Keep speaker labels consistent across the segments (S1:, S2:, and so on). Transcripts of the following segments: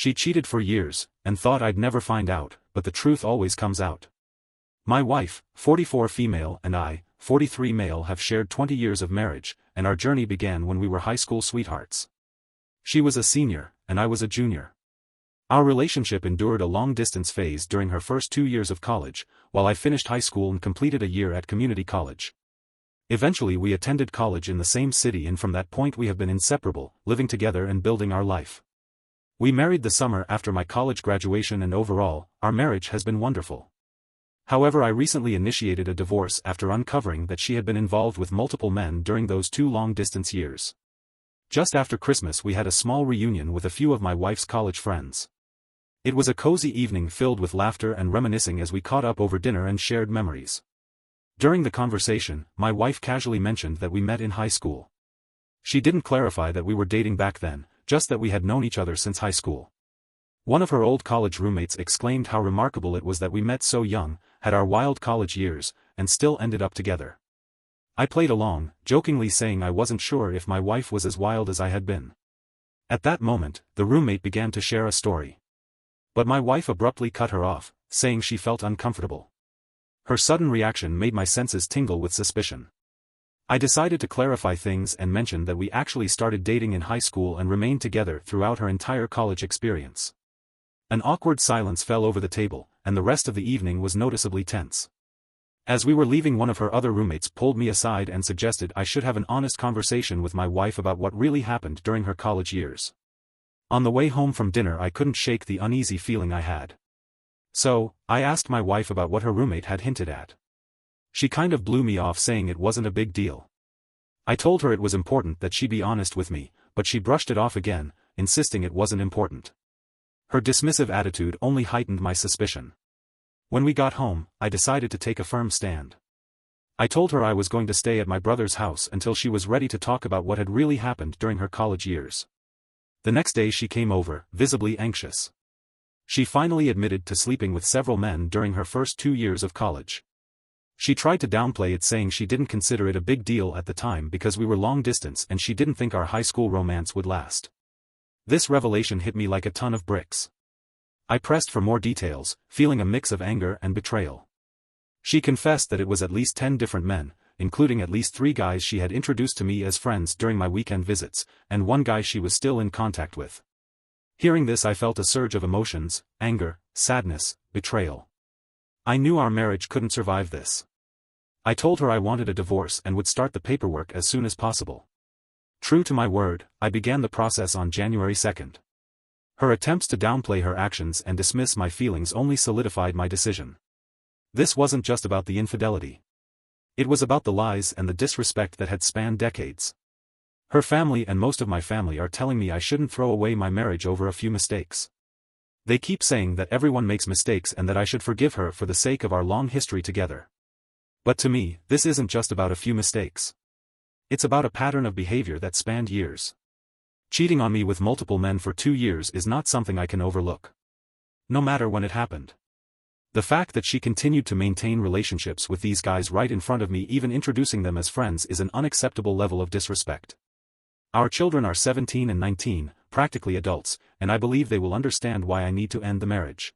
S1: She cheated for years, and thought I'd never find out, but the truth always comes out. My wife, 44 female, and I, 43 male, have shared 20 years of marriage, and our journey began when we were high school sweethearts. She was a senior, and I was a junior. Our relationship endured a long-distance phase during her first 2 years of college, while I finished high school and completed a year at community college. Eventually we attended college in the same city, and from that point we have been inseparable, living together and building our life. We married the summer after my college graduation, and overall, our marriage has been wonderful. However, I recently initiated a divorce after uncovering that she had been involved with multiple men during those 2 long-distance years. Just after Christmas we had a small reunion with a few of my wife's college friends. It was a cozy evening filled with laughter and reminiscing as we caught up over dinner and shared memories. During the conversation, my wife casually mentioned that we met in high school. She didn't clarify that we were dating back then, just that we had known each other since high school. One of her old college roommates exclaimed how remarkable it was that we met so young, had our wild college years, and still ended up together. I played along, jokingly saying I wasn't sure if my wife was as wild as I had been. At that moment, the roommate began to share a story. But my wife abruptly cut her off, saying she felt uncomfortable. Her sudden reaction made my senses tingle with suspicion. I decided to clarify things and mentioned that we actually started dating in high school and remained together throughout her entire college experience. An awkward silence fell over the table, and the rest of the evening was noticeably tense. As we were leaving, one of her other roommates pulled me aside and suggested I should have an honest conversation with my wife about what really happened during her college years. On the way home from dinner I couldn't shake the uneasy feeling I had. So, I asked my wife about what her roommate had hinted at. She kind of blew me off, saying it wasn't a big deal. I told her it was important that she be honest with me, but she brushed it off again, insisting it wasn't important. Her dismissive attitude only heightened my suspicion. When we got home, I decided to take a firm stand. I told her I was going to stay at my brother's house until she was ready to talk about what had really happened during her college years. The next day she came over, visibly anxious. She finally admitted to sleeping with several men during her first 2 years of college. She tried to downplay it, saying she didn't consider it a big deal at the time because we were long distance and she didn't think our high school romance would last. This revelation hit me like a ton of bricks. I pressed for more details, feeling a mix of anger and betrayal. She confessed that it was at least 10 different men, including at least 3 guys she had introduced to me as friends during my weekend visits, and 1 guy she was still in contact with. Hearing this I felt a surge of emotions: anger, sadness, betrayal. I knew our marriage couldn't survive this. I told her I wanted a divorce and would start the paperwork as soon as possible. True to my word, I began the process on January 2nd. Her attempts to downplay her actions and dismiss my feelings only solidified my decision. This wasn't just about the infidelity. It was about the lies and the disrespect that had spanned decades. Her family and most of my family are telling me I shouldn't throw away my marriage over a few mistakes. They keep saying that everyone makes mistakes and that I should forgive her for the sake of our long history together. But to me, this isn't just about a few mistakes. It's about a pattern of behavior that spanned years. Cheating on me with multiple men for 2 years is not something I can overlook. No matter when it happened. The fact that she continued to maintain relationships with these guys right in front of me, even introducing them as friends, is an unacceptable level of disrespect. Our children are 17 and 19, practically adults, and I believe they will understand why I need to end the marriage.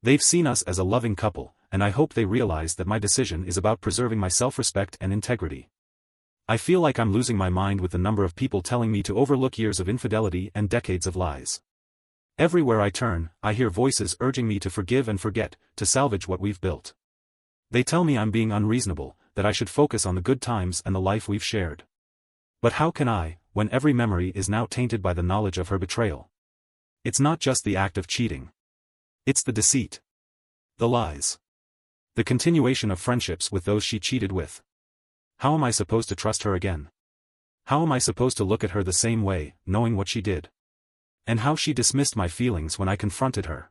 S1: They've seen us as a loving couple, and I hope they realize that my decision is about preserving my self-respect and integrity. I feel like I'm losing my mind with the number of people telling me to overlook years of infidelity and decades of lies. Everywhere I turn, I hear voices urging me to forgive and forget, to salvage what we've built. They tell me I'm being unreasonable, that I should focus on the good times and the life we've shared. But how can I, when every memory is now tainted by the knowledge of her betrayal? It's not just the act of cheating. It's the deceit. The lies. The continuation of friendships with those she cheated with. How am I supposed to trust her again? How am I supposed to look at her the same way, knowing what she did? And how she dismissed my feelings when I confronted her.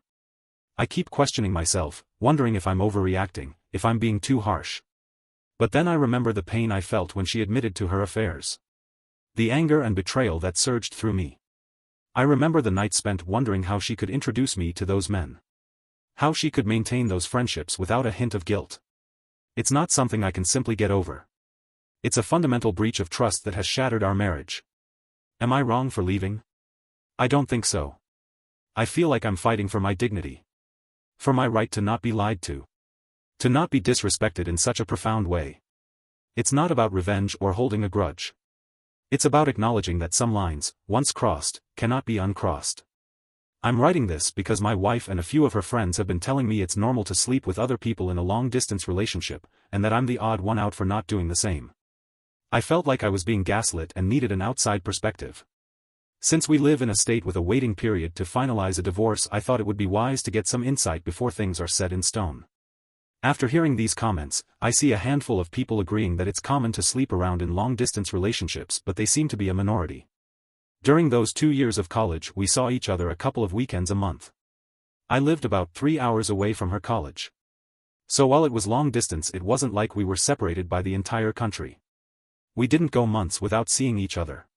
S1: I keep questioning myself, wondering if I'm overreacting, if I'm being too harsh. But then I remember the pain I felt when she admitted to her affairs. The anger and betrayal that surged through me. I remember the night spent wondering how she could introduce me to those men. How she could maintain those friendships without a hint of guilt. It's not something I can simply get over. It's a fundamental breach of trust that has shattered our marriage. Am I wrong for leaving? I don't think so. I feel like I'm fighting for my dignity. For my right to not be lied to. To not be disrespected in such a profound way. It's not about revenge or holding a grudge. It's about acknowledging that some lines, once crossed, cannot be uncrossed. I'm writing this because my wife and a few of her friends have been telling me it's normal to sleep with other people in a long-distance relationship, and that I'm the odd one out for not doing the same. I felt like I was being gaslit and needed an outside perspective. Since we live in a state with a waiting period to finalize a divorce, I thought it would be wise to get some insight before things are set in stone. After hearing these comments, I see a handful of people agreeing that it's common to sleep around in long-distance relationships, but they seem to be a minority. During those 2 years of college, we saw each other a couple of weekends a month. I lived about 3 hours away from her college. So while it was long distance, it wasn't like we were separated by the entire country. We didn't go months without seeing each other.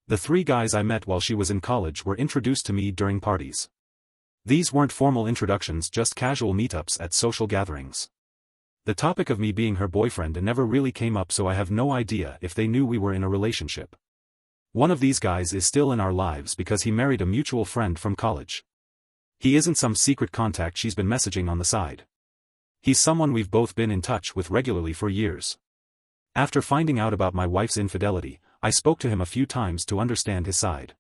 S1: The 3 guys I met while she was in college were introduced to me during parties. These weren't formal introductions, just casual meetups at social gatherings. The topic of me being her boyfriend never really came up, so I have no idea if they knew we were in a relationship. One of these guys is still in our lives because he married a mutual friend from college. He isn't some secret contact she's been messaging on the side. He's someone we've both been in touch with regularly for years. After finding out about my wife's infidelity, I spoke to him a few times to understand his side.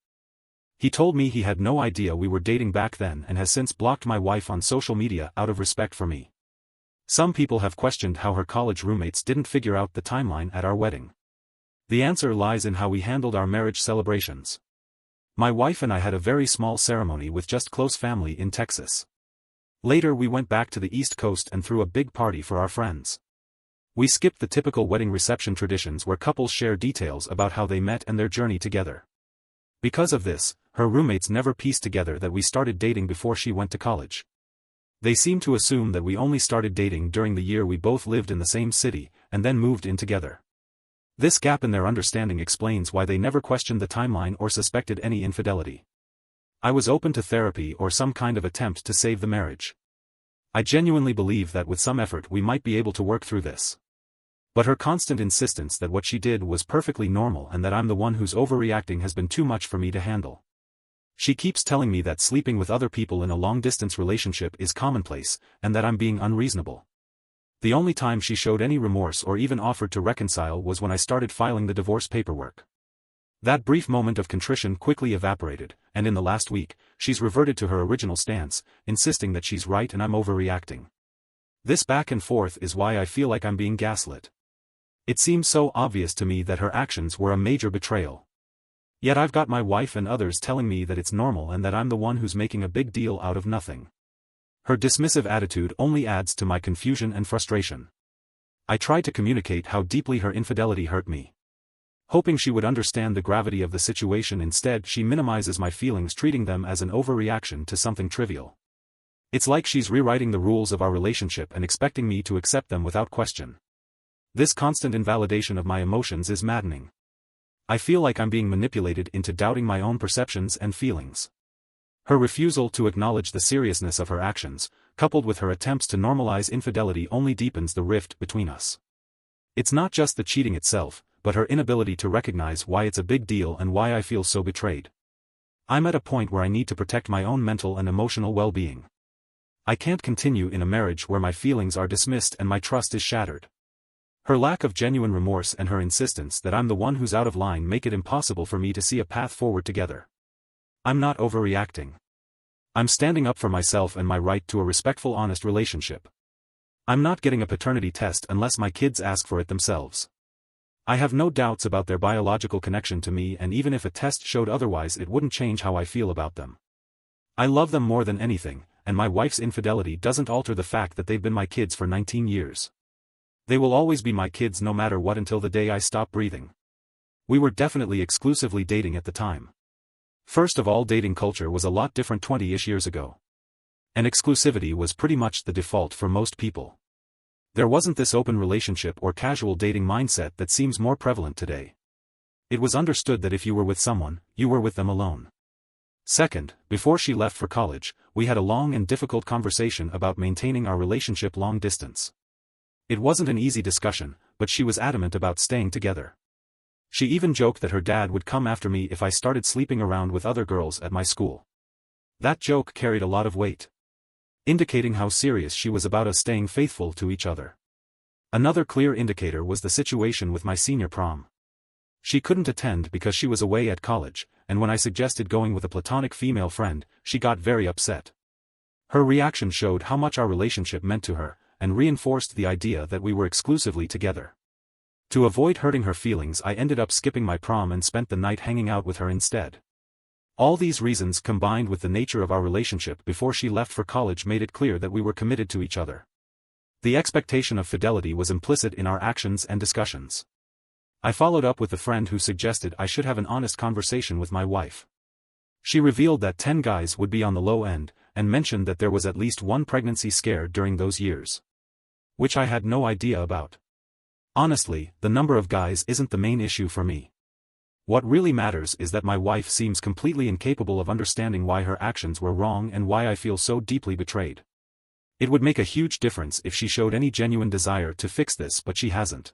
S1: He told me he had no idea we were dating back then and has since blocked my wife on social media out of respect for me. Some people have questioned how her college roommates didn't figure out the timeline at our wedding. The answer lies in how we handled our marriage celebrations. My wife and I had a very small ceremony with just close family in Texas. Later we went back to the East Coast and threw a big party for our friends. We skipped the typical wedding reception traditions where couples share details about how they met and their journey together. Because of this, her roommates never pieced together that we started dating before she went to college. They seemed to assume that we only started dating during the year we both lived in the same city, and then moved in together. This gap in their understanding explains why they never questioned the timeline or suspected any infidelity. I was open to therapy or some kind of attempt to save the marriage. I genuinely believe that with some effort we might be able to work through this. But her constant insistence that what she did was perfectly normal and that I'm the one who's overreacting has been too much for me to handle. She keeps telling me that sleeping with other people in a long-distance relationship is commonplace, and that I'm being unreasonable. The only time she showed any remorse or even offered to reconcile was when I started filing the divorce paperwork. That brief moment of contrition quickly evaporated, and in the last week, she's reverted to her original stance, insisting that she's right and I'm overreacting. This back and forth is why I feel like I'm being gaslit. It seems so obvious to me that her actions were a major betrayal. Yet I've got my wife and others telling me that it's normal and that I'm the one who's making a big deal out of nothing. Her dismissive attitude only adds to my confusion and frustration. I tried to communicate how deeply her infidelity hurt me. Hoping she would understand the gravity of the situation, instead she minimizes my feelings, treating them as an overreaction to something trivial. It's like she's rewriting the rules of our relationship and expecting me to accept them without question. This constant invalidation of my emotions is maddening. I feel like I'm being manipulated into doubting my own perceptions and feelings. Her refusal to acknowledge the seriousness of her actions, coupled with her attempts to normalize infidelity, only deepens the rift between us. It's not just the cheating itself, but her inability to recognize why it's a big deal and why I feel so betrayed. I'm at a point where I need to protect my own mental and emotional well-being. I can't continue in a marriage where my feelings are dismissed and my trust is shattered. Her lack of genuine remorse and her insistence that I'm the one who's out of line make it impossible for me to see a path forward together. I'm not overreacting. I'm standing up for myself and my right to a respectful, honest relationship. I'm not getting a paternity test unless my kids ask for it themselves. I have no doubts about their biological connection to me, and even if a test showed otherwise, it wouldn't change how I feel about them. I love them more than anything, and my wife's infidelity doesn't alter the fact that they've been my kids for 19 years. They will always be my kids no matter what until the day I stop breathing. We were definitely exclusively dating at the time. First of all, dating culture was a lot different 20-ish years ago. And exclusivity was pretty much the default for most people. There wasn't this open relationship or casual dating mindset that seems more prevalent today. It was understood that if you were with someone, you were with them alone. Second, before she left for college, we had a long and difficult conversation about maintaining our relationship long distance. It wasn't an easy discussion, but she was adamant about staying together. She even joked that her dad would come after me if I started sleeping around with other girls at my school. That joke carried a lot of weight, indicating how serious she was about us staying faithful to each other. Another clear indicator was the situation with my senior prom. She couldn't attend because she was away at college, and when I suggested going with a platonic female friend, she got very upset. Her reaction showed how much our relationship meant to her, and reinforced the idea that we were exclusively together. To avoid hurting her feelings, I ended up skipping my prom and spent the night hanging out with her instead. All these reasons combined with the nature of our relationship before she left for college made it clear that we were committed to each other. The expectation of fidelity was implicit in our actions and discussions. I followed up with a friend who suggested I should have an honest conversation with my wife. She revealed that 10 guys would be on the low end, and mentioned that there was at least one pregnancy scare during those years, which I had no idea about. Honestly, the number of guys isn't the main issue for me. What really matters is that my wife seems completely incapable of understanding why her actions were wrong and why I feel so deeply betrayed. It would make a huge difference if she showed any genuine desire to fix this, but she hasn't.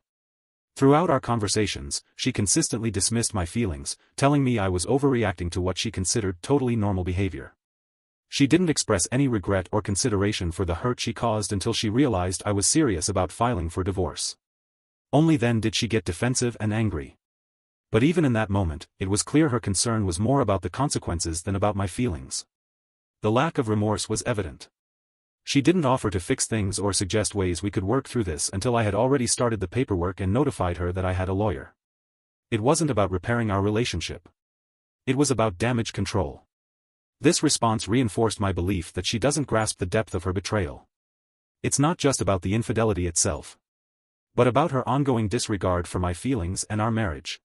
S1: Throughout our conversations, she consistently dismissed my feelings, telling me I was overreacting to what she considered totally normal behavior. She didn't express any regret or consideration for the hurt she caused until she realized I was serious about filing for divorce. Only then did she get defensive and angry. But even in that moment, it was clear her concern was more about the consequences than about my feelings. The lack of remorse was evident. She didn't offer to fix things or suggest ways we could work through this until I had already started the paperwork and notified her that I had a lawyer. It wasn't about repairing our relationship. It was about damage control. This response reinforced my belief that she doesn't grasp the depth of her betrayal. It's not just about the infidelity itself, but about her ongoing disregard for my feelings and our marriage.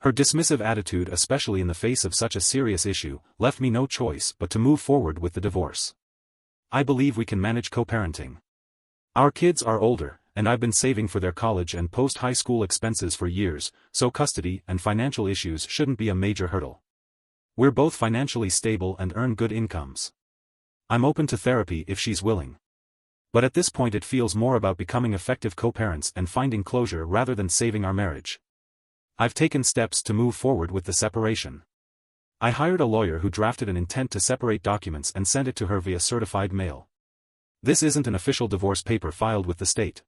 S1: Her dismissive attitude, especially in the face of such a serious issue, left me no choice but to move forward with the divorce. I believe we can manage co-parenting. Our kids are older, and I've been saving for their college and post-high school expenses for years, so custody and financial issues shouldn't be a major hurdle. We're both financially stable and earn good incomes. I'm open to therapy if she's willing. But at this point it feels more about becoming effective co-parents and finding closure rather than saving our marriage. I've taken steps to move forward with the separation. I hired a lawyer who drafted an intent to separate documents and sent it to her via certified mail. This isn't an official divorce paper filed with the state.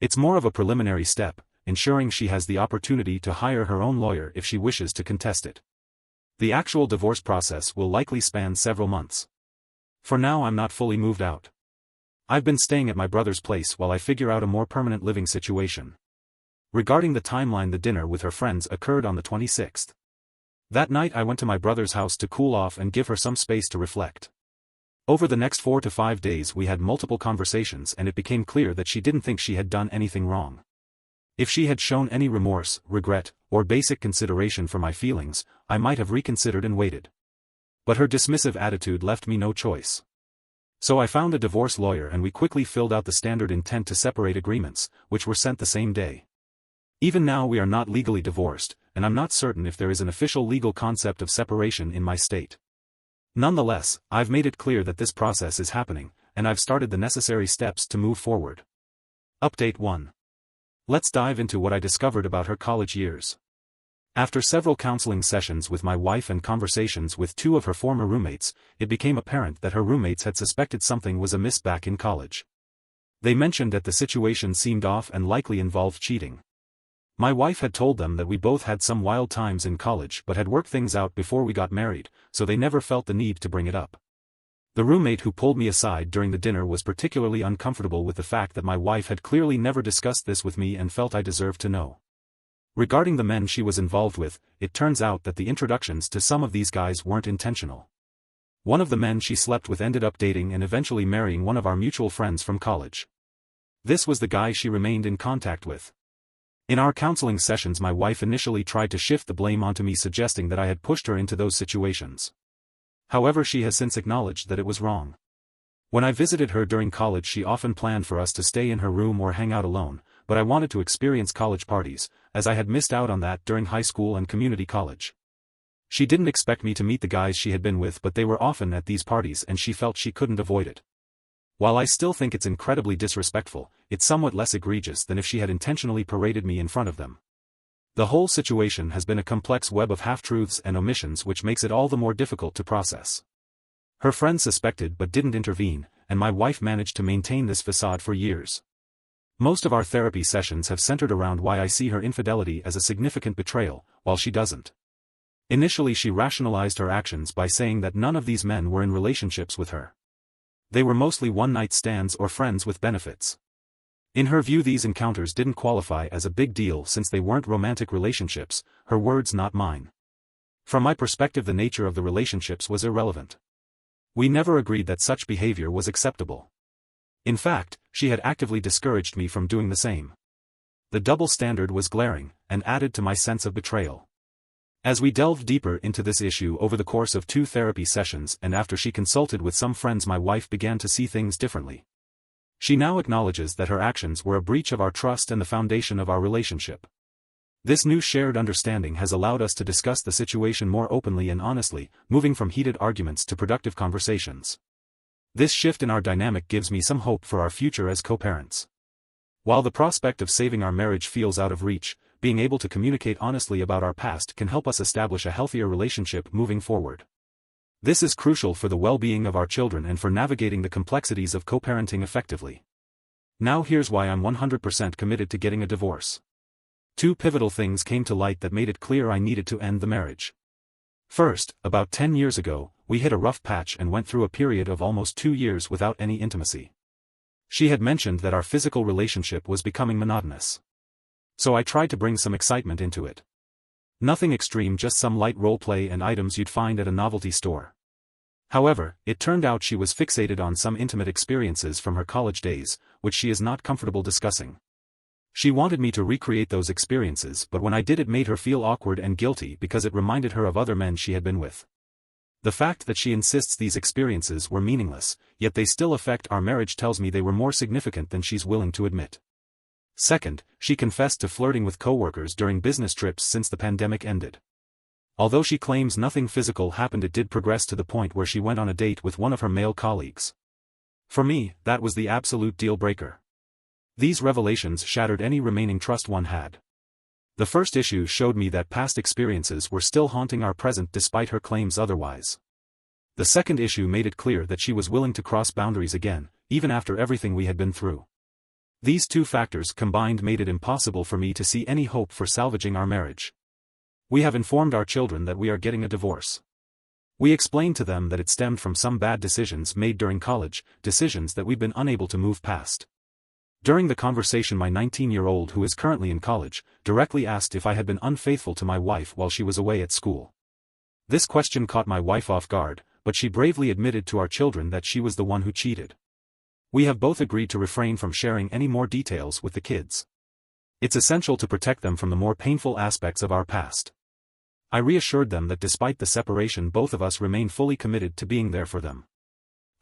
S1: It's more of a preliminary step, ensuring she has the opportunity to hire her own lawyer if she wishes to contest it. The actual divorce process will likely span several months. For now, I'm not fully moved out. I've been staying at my brother's place while I figure out a more permanent living situation. Regarding the timeline, the dinner with her friends occurred on the 26th. That night I went to my brother's house to cool off and give her some space to reflect. Over the next 4 to 5 days we had multiple conversations and it became clear that she didn't think she had done anything wrong. If she had shown any remorse, regret, or basic consideration for my feelings, I might have reconsidered and waited. But her dismissive attitude left me no choice. So I found a divorce lawyer and we quickly filled out the standard intent to separate agreements, which were sent the same day. Even now we are not legally divorced, and I'm not certain if there is an official legal concept of separation in my state. Nonetheless, I've made it clear that this process is happening, and I've started the necessary steps to move forward. Update 1. Let's dive into what I discovered about her college years. After several counseling sessions with my wife and conversations with 2 of her former roommates, it became apparent that her roommates had suspected something was amiss back in college. They mentioned that the situation seemed off and likely involved cheating. My wife had told them that we both had some wild times in college but had worked things out before we got married, so they never felt the need to bring it up. The roommate who pulled me aside during the dinner was particularly uncomfortable with the fact that my wife had clearly never discussed this with me and felt I deserved to know. Regarding the men she was involved with, it turns out that the introductions to some of these guys weren't intentional. One of the men she slept with ended up dating and eventually marrying one of our mutual friends from college. This was the guy she remained in contact with. In our counseling sessions, my wife initially tried to shift the blame onto me, suggesting that I had pushed her into those situations. However, she has since acknowledged that it was wrong. When I visited her during college, she often planned for us to stay in her room or hang out alone, but I wanted to experience college parties, as I had missed out on that during high school and community college. She didn't expect me to meet the guys she had been with, but they were often at these parties and she felt she couldn't avoid it. While I still think it's incredibly disrespectful, it's somewhat less egregious than if she had intentionally paraded me in front of them. The whole situation has been a complex web of half-truths and omissions, which makes it all the more difficult to process. Her friends suspected but didn't intervene, and my wife managed to maintain this facade for years. Most of our therapy sessions have centered around why I see her infidelity as a significant betrayal, while she doesn't. Initially she rationalized her actions by saying that none of these men were in relationships with her. They were mostly one-night stands or friends with benefits. In her view these encounters didn't qualify as a big deal since they weren't romantic relationships, her words not mine. From my perspective the nature of the relationships was irrelevant. We never agreed that such behavior was acceptable. In fact, she had actively discouraged me from doing the same. The double standard was glaring, and added to my sense of betrayal. As we delved deeper into this issue over the course of 2 therapy sessions and after she consulted with some friends my wife began to see things differently. She now acknowledges that her actions were a breach of our trust and the foundation of our relationship. This new shared understanding has allowed us to discuss the situation more openly and honestly, moving from heated arguments to productive conversations. This shift in our dynamic gives me some hope for our future as co-parents. While the prospect of saving our marriage feels out of reach, being able to communicate honestly about our past can help us establish a healthier relationship moving forward. This is crucial for the well-being of our children and for navigating the complexities of co-parenting effectively. Now here's why I'm 100% committed to getting a divorce. 2 pivotal things came to light that made it clear I needed to end the marriage. First, about 10 years ago, we hit a rough patch and went through a period of almost 2 years without any intimacy. She had mentioned that our physical relationship was becoming monotonous. So I tried to bring some excitement into it. Nothing extreme, just some light role play and items you'd find at a novelty store. However, it turned out she was fixated on some intimate experiences from her college days, which she is not comfortable discussing. She wanted me to recreate those experiences, but when I did it made her feel awkward and guilty because it reminded her of other men she had been with. The fact that she insists these experiences were meaningless, yet they still affect our marriage tells me they were more significant than she's willing to admit. Second, she confessed to flirting with coworkers during business trips since the pandemic ended. Although she claims nothing physical happened, it did progress to the point where she went on a date with one of her male colleagues. For me, that was the absolute deal breaker. These revelations shattered any remaining trust one had. The first issue showed me that past experiences were still haunting our present despite her claims otherwise. The second issue made it clear that she was willing to cross boundaries again, even after everything we had been through. These 2 factors combined made it impossible for me to see any hope for salvaging our marriage. We have informed our children that we are getting a divorce. We explained to them that it stemmed from some bad decisions made during college, decisions that we've been unable to move past. During the conversation my 19-year-old, who is currently in college, directly asked if I had been unfaithful to my wife while she was away at school. This question caught my wife off guard, but she bravely admitted to our children that she was the one who cheated. We have both agreed to refrain from sharing any more details with the kids. It's essential to protect them from the more painful aspects of our past. I reassured them that despite the separation both of us remain fully committed to being there for them.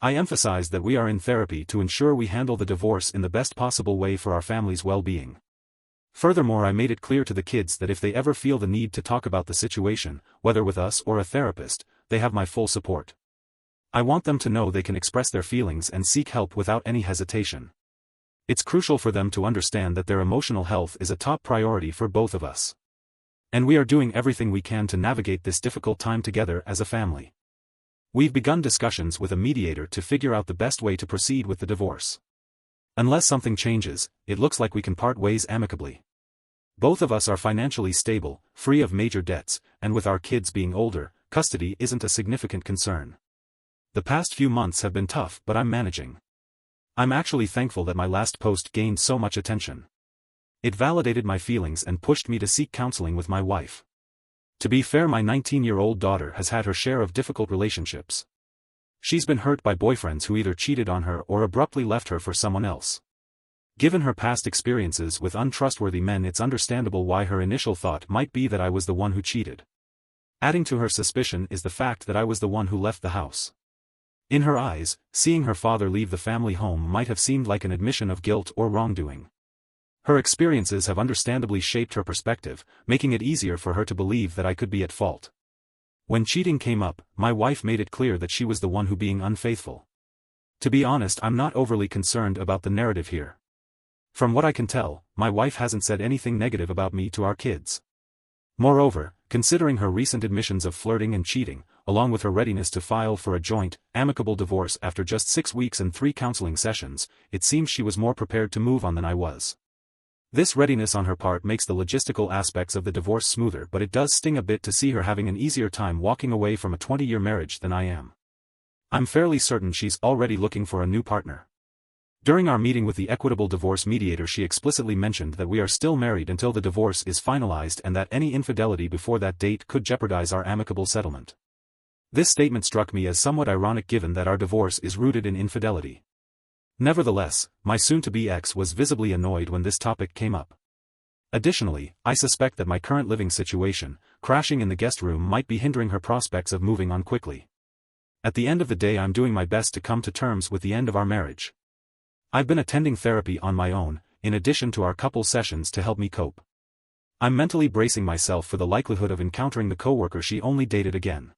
S1: I emphasized that we are in therapy to ensure we handle the divorce in the best possible way for our family's well-being. Furthermore, I made it clear to the kids that if they ever feel the need to talk about the situation, whether with us or a therapist, they have my full support. I want them to know they can express their feelings and seek help without any hesitation. It's crucial for them to understand that their emotional health is a top priority for both of us. And we are doing everything we can to navigate this difficult time together as a family. We've begun discussions with a mediator to figure out the best way to proceed with the divorce. Unless something changes, it looks like we can part ways amicably. Both of us are financially stable, free of major debts, and with our kids being older, custody isn't a significant concern. The past few months have been tough, but I'm managing. I'm actually thankful that my last post gained so much attention. It validated my feelings and pushed me to seek counseling with my wife. To be fair, my 19-year-old daughter has had her share of difficult relationships. She's been hurt by boyfriends who either cheated on her or abruptly left her for someone else. Given her past experiences with untrustworthy men, it's understandable why her initial thought might be that I was the one who cheated. Adding to her suspicion is the fact that I was the one who left the house. In her eyes, seeing her father leave the family home might have seemed like an admission of guilt or wrongdoing. Her experiences have understandably shaped her perspective, making it easier for her to believe that I could be at fault. When cheating came up, my wife made it clear that she was the one who being unfaithful. To be honest, I'm not overly concerned about the narrative here. From what I can tell, my wife hasn't said anything negative about me to our kids. Moreover, considering her recent admissions of flirting and cheating, along with her readiness to file for a joint, amicable divorce after just 6 weeks and 3 counseling sessions, it seems she was more prepared to move on than I was. This readiness on her part makes the logistical aspects of the divorce smoother, but it does sting a bit to see her having an easier time walking away from a 20-year marriage than I am. I'm fairly certain she's already looking for a new partner. During our meeting with the equitable divorce mediator, she explicitly mentioned that we are still married until the divorce is finalized and that any infidelity before that date could jeopardize our amicable settlement. This statement struck me as somewhat ironic given that our divorce is rooted in infidelity. Nevertheless, my soon-to-be ex was visibly annoyed when this topic came up. Additionally, I suspect that my current living situation, crashing in the guest room, might be hindering her prospects of moving on quickly. At the end of the day, I'm doing my best to come to terms with the end of our marriage. I've been attending therapy on my own, in addition to our couple sessions to help me cope. I'm mentally bracing myself for the likelihood of encountering the coworker she only dated again.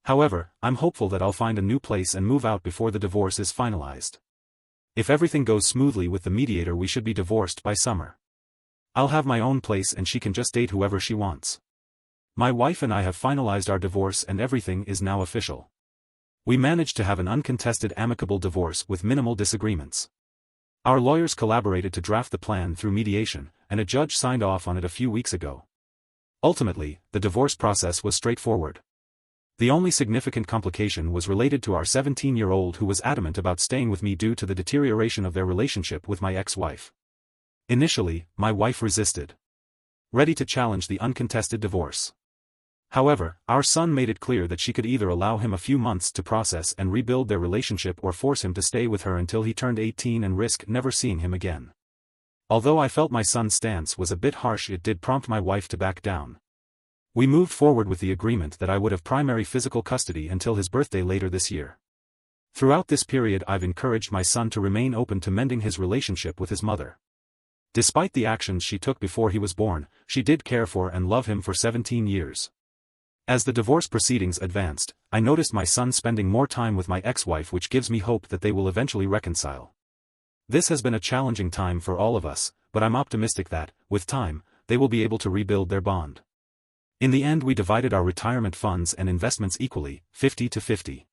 S1: However, I'm hopeful that I'll find a new place and move out before the divorce is finalized. If everything goes smoothly with the mediator, we should be divorced by summer. I'll have my own place and she can just date whoever she wants. My wife and I have finalized our divorce and everything is now official. We managed to have an uncontested amicable divorce with minimal disagreements. Our lawyers collaborated to draft the plan through mediation, and a judge signed off on it a few weeks ago. Ultimately, the divorce process was straightforward. The only significant complication was related to our 17-year-old who was adamant about staying with me due to the deterioration of their relationship with my ex-wife. Initially, my wife resisted, ready to challenge the uncontested divorce. However, our son made it clear that she could either allow him a few months to process and rebuild their relationship or force him to stay with her until he turned 18 and risk never seeing him again. Although I felt my son's stance was a bit harsh, it did prompt my wife to back down. We moved forward with the agreement that I would have primary physical custody until his birthday later this year. Throughout this period, I've encouraged my son to remain open to mending his relationship with his mother. Despite the actions she took before he was born, she did care for and love him for 17 years. As the divorce proceedings advanced, I noticed my son spending more time with my ex-wife, which gives me hope that they will eventually reconcile. This has been a challenging time for all of us, but I'm optimistic that, with time, they will be able to rebuild their bond. In the end, we divided our retirement funds and investments equally, 50-50.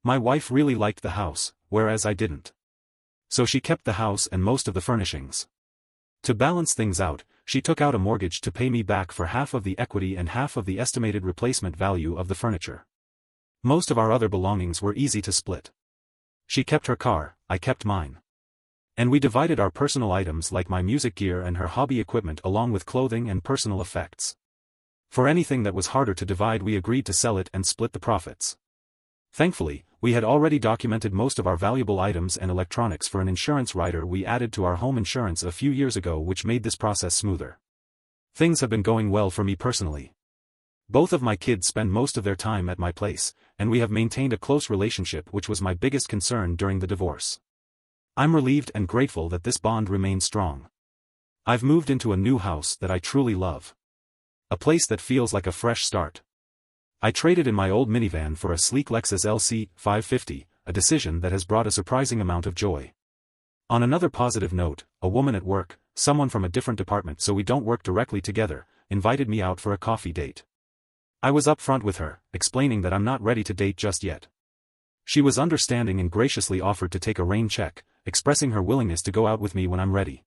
S1: My wife really liked the house, whereas I didn't. So she kept the house and most of the furnishings. To balance things out, she took out a mortgage to pay me back for half of the equity and half of the estimated replacement value of the furniture. Most of our other belongings were easy to split. She kept her car, I kept mine. And we divided our personal items like my music gear and her hobby equipment along with clothing and personal effects. For anything that was harder to divide, we agreed to sell it and split the profits. Thankfully, we had already documented most of our valuable items and electronics for an insurance rider we added to our home insurance a few years ago, which made this process smoother. Things have been going well for me personally. Both of my kids spend most of their time at my place, and we have maintained a close relationship, which was my biggest concern during the divorce. I'm relieved and grateful that this bond remains strong. I've moved into a new house that I truly love. A place that feels like a fresh start. I traded in my old minivan for a sleek Lexus LC 550, a decision that has brought a surprising amount of joy. On another positive note, a woman at work, someone from a different department so we don't work directly together, invited me out for a coffee date. I was upfront with her, explaining that I'm not ready to date just yet. She was understanding and graciously offered to take a rain check, expressing her willingness to go out with me when I'm ready.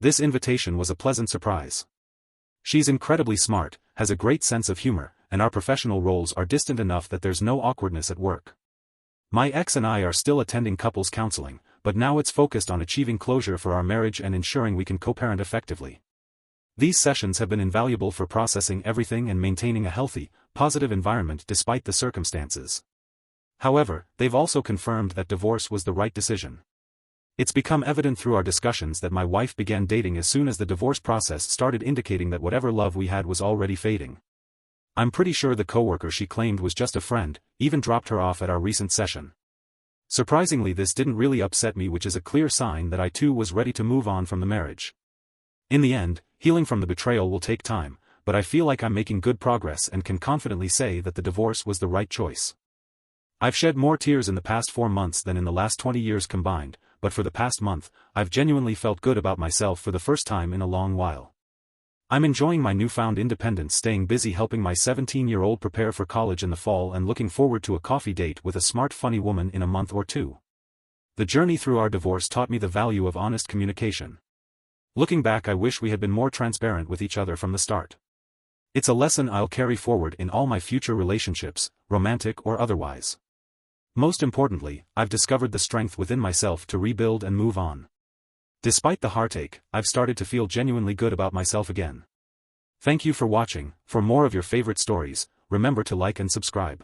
S1: This invitation was a pleasant surprise. She's incredibly smart, has a great sense of humor, and our professional roles are distant enough that there's no awkwardness at work. My ex and I are still attending couples counseling, but now it's focused on achieving closure for our marriage and ensuring we can co-parent effectively. These sessions have been invaluable for processing everything and maintaining a healthy, positive environment despite the circumstances. However, they've also confirmed that divorce was the right decision. It's become evident through our discussions that my wife began dating as soon as the divorce process started, indicating that whatever love we had was already fading. I'm pretty sure the coworker she claimed was just a friend even dropped her off at our recent session. Surprisingly, this didn't really upset me, which is a clear sign that I too was ready to move on from the marriage. In the end, healing from the betrayal will take time, but I feel like I'm making good progress and can confidently say that the divorce was the right choice. I've shed more tears in the past 4 months than in the last 20 years combined, but for the past month, I've genuinely felt good about myself for the first time in a long while. I'm enjoying my newfound independence, staying busy helping my 17-year-old prepare for college in the fall and looking forward to a coffee date with a smart funny woman in a month or two. The journey through our divorce taught me the value of honest communication. Looking back, I wish we had been more transparent with each other from the start. It's a lesson I'll carry forward in all my future relationships, romantic or otherwise. Most importantly, I've discovered the strength within myself to rebuild and move on. Despite the heartache, I've started to feel genuinely good about myself again. Thank you for watching. For more of your favorite stories, remember to like and subscribe.